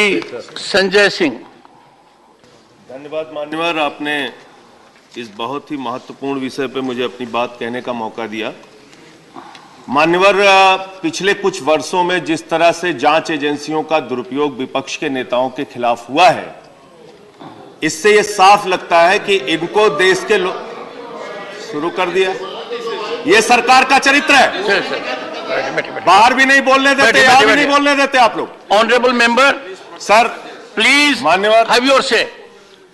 Shri Sanjay Singh. धन्यवाद मान्यवर, आपने इस बहुत ही महत्वपूर्ण विषय पे मुझे अपनी बात कहने का मौका दिया। मान्यवर, पिछले कुछ वर्षों में जिस तरह से जांच एजेंसियों का दुरुपयोग विपक्ष के नेताओं के खिलाफ हुआ है, इससे ये साफ लगता है कि इनको देश के लोग शुरू कर दिया। ये सरकार का चरित्र है। बाहर भी नहीं बोलने देते, यहां भी नहीं बोलने देते आप लोग। Honorable member, सर please मान्यवर, have your say.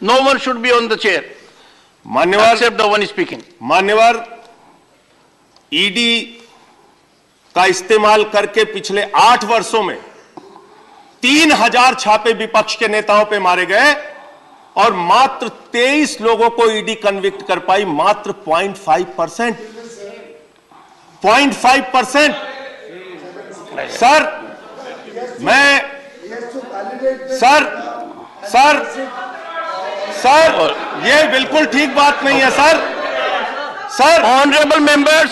No one should be on the chair मान्यवर, except the one speaking. मान्यवर, ईडी का इस्तेमाल करके पिछले 8 वर्षों में 3000 छापे विपक्ष के नेताओं पे मारे गए और मात्र 23 लोगों को ईडी कन्विक्ट कर पाई, मात्र 0.5%। 0.5%। सर ये बिल्कुल ठीक बात नहीं है sir. Honorable members,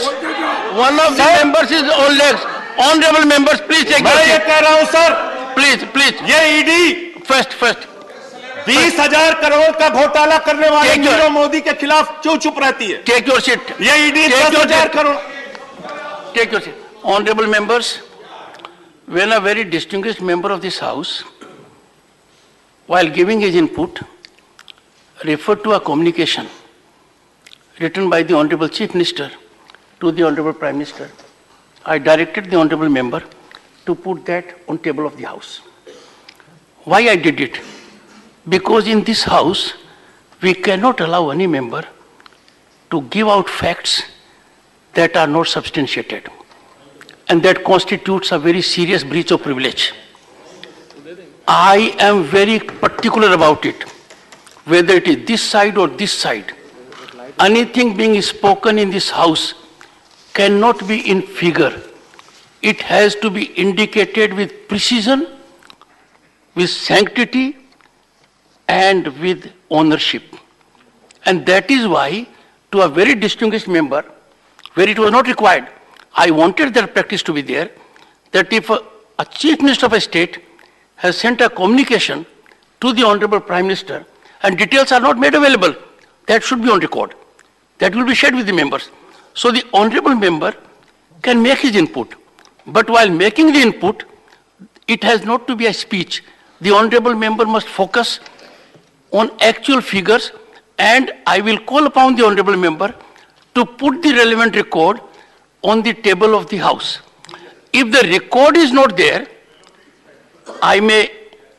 one of the members is on legs. Honorable members, please take your मैं ये seat. कह रहा हूं सर, Please. ये ईडी First. 20,000 करोड़ का घोटाला करने वाले Take your- नीरव मोदी के खिलाफ क्यों चुप रहती है? Take your seat. ये ED Take your 10,000 seat. Crore. Take your seat. Honorable members, when a very distinguished member of this House, while giving his input, referred to a communication written by the Honorable Chief Minister to the Honorable Prime Minister, I directed the Honorable member to put that on table of the House. Why I did it? Because in this House, we cannot allow any member to give out facts that are not substantiated, and that constitutes a very serious breach of privilege. I am very particular about it, whether it is this side or this side. Anything being spoken in this House cannot be in figure. It has to be indicated with precision, with sanctity, and with ownership. And that is why, to a very distinguished member, where it was not required, I wanted that practice to be there, that if a Chief Minister of a state has sent a communication to the Honorable Prime Minister and details are not made available, that should be on record. That will be shared with the members. So the Honorable member can make his input. But while making the input, it has not to be a speech. The Honorable member must focus on actual figures, and I will call upon the Honorable member to put the relevant record on the table of the House. If the record is not there, I may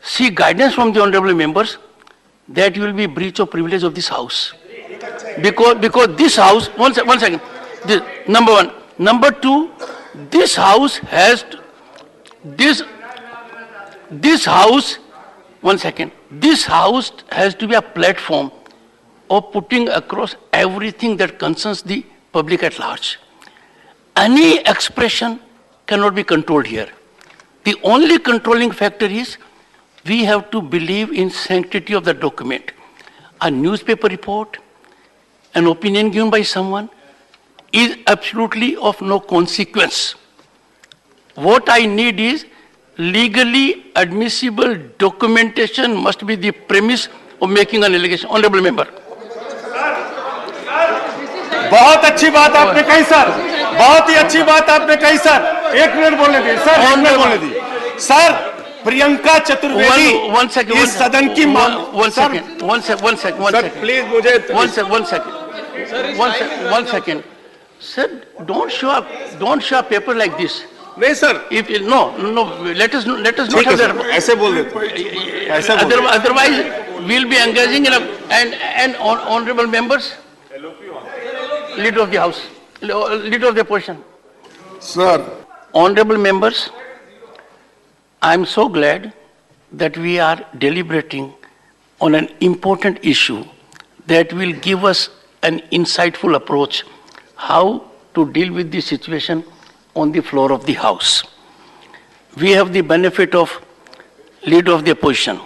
seek guidance from the Honorable members that will be breach of privilege of this House. Because this House, one second, this, number one. Number two, this House has, this House, one second, this House has to be a platform of putting across everything that concerns the public at large. Any expression cannot be controlled here. The only controlling factor is we have to believe in sanctity of the document. A newspaper report, an opinion given by someone is absolutely of no consequence. What I need is legally admissible documentation must be the premise of making an allegation. Honorable member. बहुत अच्छी बात आपने कही sir, बहुत ही अच्छी बात आपने कही सर। 1 मिनट बोलने दीजिए सर, 1 मिनट बोलने दीजिए सर। प्रियंका चतुर्वेदी इस सदन की प्लीज मुझे one second. Sir, don't show a paper like this. नहीं sir, If no, let us not have that. ऐसे बोल देते, ऐसे बोल देते। Otherwise, we'll be engaging in and honorable members, leader of the House, leader of the opposition. Sir, Honorable members, I am so glad that we are deliberating on an important issue that will give us an insightful approach how to deal with the situation on the floor of the House. We have the benefit of leader of the opposition.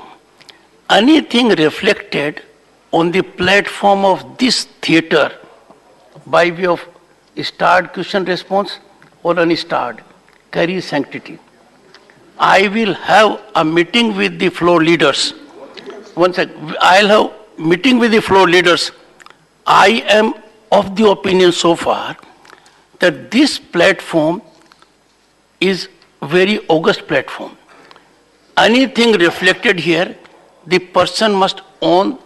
Anything reflected on the platform of this theatre by way of starred question response or unstarred carries sanctity. I will have a meeting with the floor leaders. One sec. I'll have meeting with the floor leaders. I am of the opinion so far that this platform is very august platform. Anything reflected here, the person must own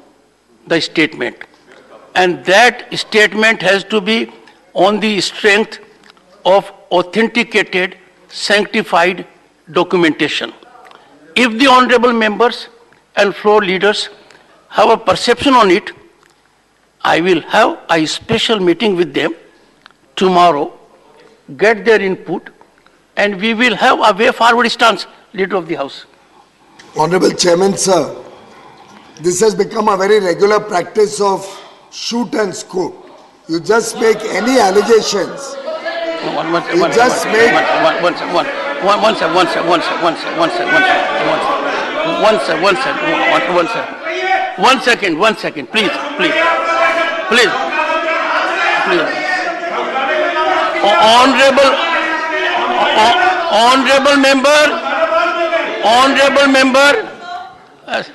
the statement. And that statement has to be on the strength of authenticated, sanctified documentation. If the honorable members and floor leaders have a perception on it, I will have a special meeting with them tomorrow, get their input, and we will have a way forward stance, Leader of the House. Honorable Chairman, sir, this has become a very regular practice of shoot and scoop. You just make any allegations. One second, please. Honorable member,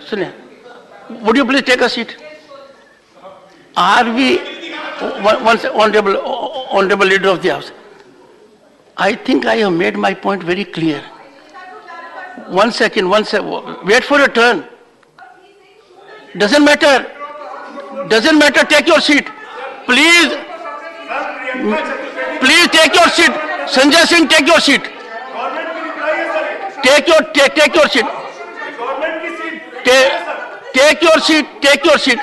Sonia, would you please take a seat? Are we, honorable Leader of the House, I think I have made my point very clear. One second, wait for your turn. Doesn't matter, take your seat. Please take your seat. Sanjay Singh, take your seat. Take your seat. Take your seat.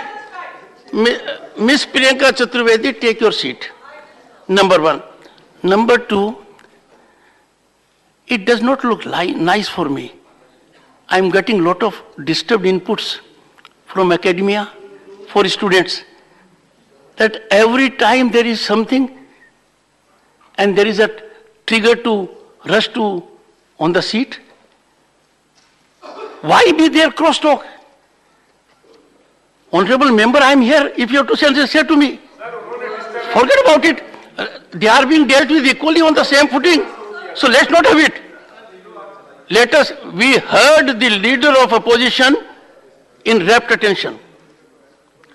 Miss Priyanka Chaturvedi, take your seat. Number one. Number two, it does not look nice for me. I am getting a lot of disturbed inputs from academia for students that every time there is something and there is a trigger to rush to on the seat, why be there crosstalk? Honorable member, I am here. If you have to say to me. Forget about it. They are being dealt with equally on the same footing. So let's not have it. We heard the leader of opposition in rapt attention.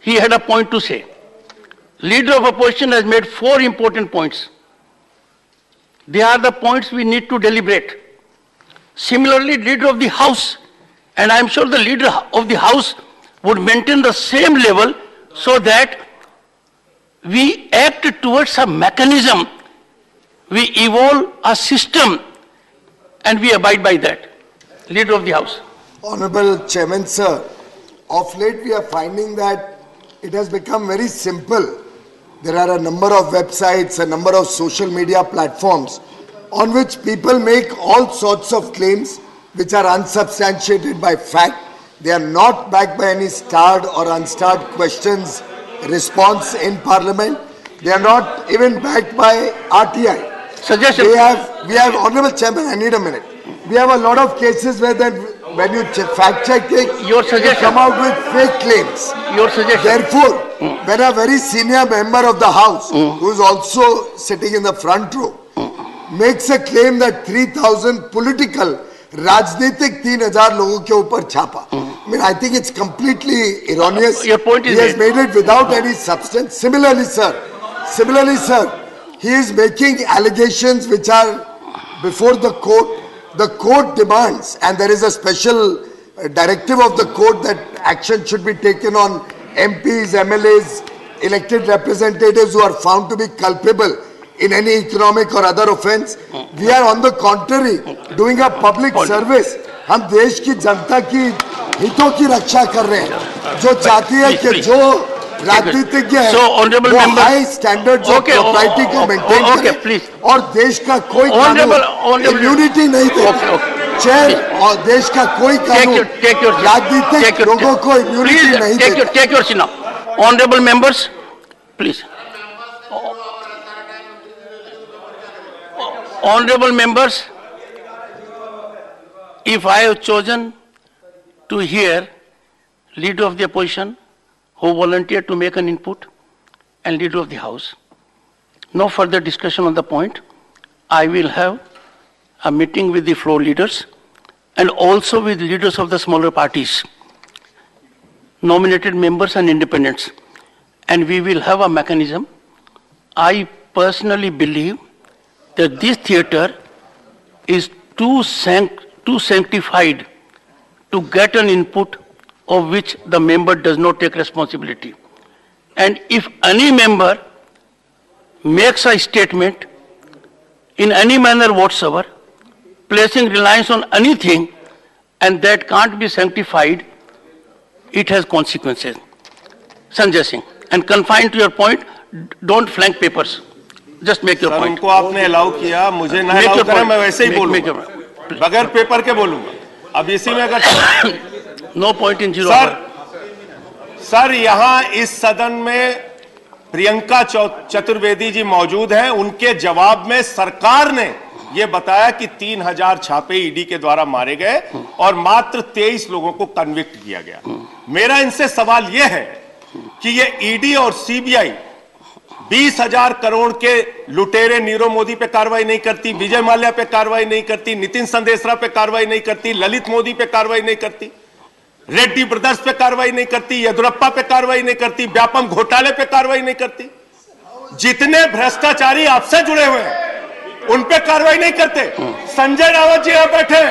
He had a point to say. Leader of opposition has made 4 important points. They are the points we need to deliberate. Similarly, leader of the House, and I am sure the leader of the House would maintain the same level so that we act towards a mechanism, we evolve a system, and we abide by that. Leader of the House. Honorable Chairman, sir, of late we are finding that it has become very simple. There are a number of websites, a number of social media platforms on which people make all sorts of claims which are unsubstantiated by fact. They are not backed by any starred or unstarred questions, response in Parliament. They are not even backed by RTI. Suggestion. We have, Honorable Chairman, I need a minute. We have a lot of cases where then when you fact check it, Your suggestion. you come out with fake claims. Your suggestion. Therefore, when a very senior member of the House, who is also sitting in the front row, makes a claim that 3,000 political, Rajnitik 3,000 लोगों के ऊपर छापा. I mean, I think it's completely erroneous. Your point is he has made it without any substance. Similarly, sir, he is making allegations which are before the court. The court demands, and there is a special directive of the court that action should be taken on MPs, MLAs, elected representatives who are found to be culpable in any economic or other offence. We are on the contrary doing a public service. हम देश की जनता की हितों की रक्षा कर रहे हैं, जो चाहती है कि जो राजनीतिज्ञ है वो हाई स्टैंडर्ड्स ऑफ प्रोप्राइटी को मेंटेन करें और देश का कोई कानून इम्यूनिटी नहीं देता। चेयर और देश का कोई कानून राजनीतिक लोगों को इम्यूनिटी नहीं देता। Take your seat now. Honorable members, please. Honorable members, if I have chosen to hear leader of the opposition who volunteered to make an input and leader of the House, no further discussion on the point. I will have a meeting with the floor leaders and also with leaders of the smaller parties, nominated members and independents. And we will have a mechanism. I personally believe that this theatre is too sanctified to get an input of which the member does not take responsibility. And if any member makes a statement in any manner whatsoever, placing reliance on anything, and that can't be sanctified, it has consequences. Sanjay Singh, and confined to your point, don't flank papers. Just make your sir point. उनको आपने allow किया, मुझे ना Make allow your करें, point. मैं वैसे ही Make बोलूंगा, your- बगैर पेपर के बोलूंगा। अब इसी में अगर No point in zero sir hour. Sir यहाँ इस सदन में प्रियंका चतुर्वेदी जी मौजूद हैं, उनके जवाब में सरकार ने यह बताया कि 3000 छापे ईडी के द्वारा मारे गए और मात्र 23 लोगों को कन्विक्ट किया गया। मेरा इनसे सवाल यह है कि ये ईडी और सीबीआई 20,000 करोड़ के लुटेरे नीरव मोदी पे कार्रवाई नहीं करती, विजय माल्या पे कार्रवाई नहीं करती, नितिन संदेशरा पे कार्रवाई नहीं करती, ललित मोदी पे कार्रवाई नहीं करती, रेड्डी ब्रदर्स पे कार्रवाई नहीं करती, येदुरप्पा पे कार्रवाई नहीं करती, व्यापम घोटाले पे कार्रवाई नहीं करती। जितने भ्रष्टाचारी आपसे जुड़े हुए हैं उन पे कार्रवाई नहीं करते। संजय रावत जी यहां बैठे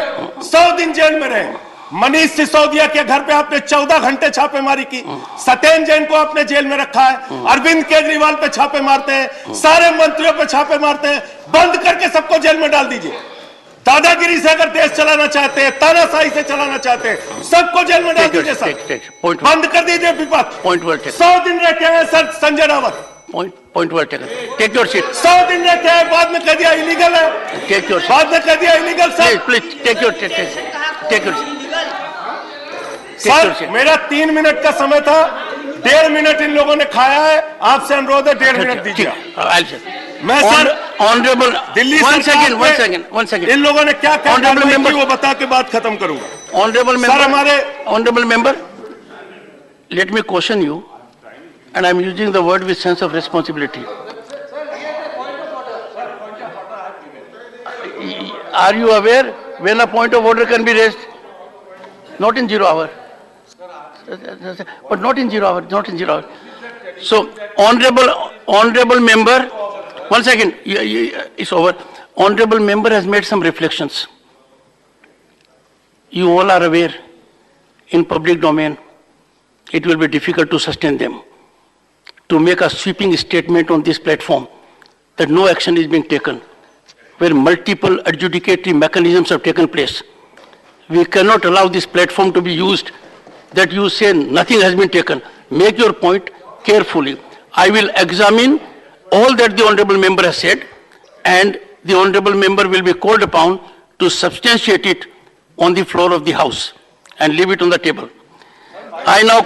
100 दिन जेल में रहे। मनीष सिसोदिया के घर पे आपने 14 घंटे छापेमारी की। सत्येंद्र जैन को आपने जेल में रखा है। अरविंद केजरीवाल पे छापे मारते हैं, सारे मंत्रियों पे छापे मारते हैं। बंद करके सबको जेल में डाल दीजिए। दादागिरी से अगर देश चलाना चाहते हैं, तानाशाही से चलाना चाहते हैं, सबको जेल में डाल दीजिए सर। Point बंद कर दीजिए विपक्ष। Point well taken. 100 दिन रखे हैं sir Sanjay Rawat, Point well taken. Take your seat. 100 दिन रखे हैं, बाद में कह दिया इलीगल है, Take your seat. बाद में कह दिया illegal sir. Please take your seat. Take your seat. Sir मेरा 3 मिनट का समय था, 1.5 मिनट इन लोगों ने खाया है। आपसे अनुरोध है 1.5 मिनट दीजिए। I'll say. मैं सर Honorable. दिल्ली One सरकार second. इन लोगों ने क्या क्या Honorable कार्रवाई member. की वो बता के बात खत्म करूंगा। Honorable sir member. हमारे Honorable member, let me caution you, and I'm using the word with sense of responsibility. Are you aware when a point of order can be raised? Not in 0 hour. But not in 0 hour, not in 0 hour. So, honorable member, one second, it's over. Honorable member has made some reflections. You all are aware, in public domain, it will be difficult to sustain them. To make a sweeping statement on this platform that no action is being taken, where multiple adjudicatory mechanisms have taken place. We cannot allow this platform to be used that you say nothing has been taken. Make your point carefully. I will examine all that the honorable member has said, and the honorable member will be called upon to substantiate it on the floor of the House and leave it on the table. I now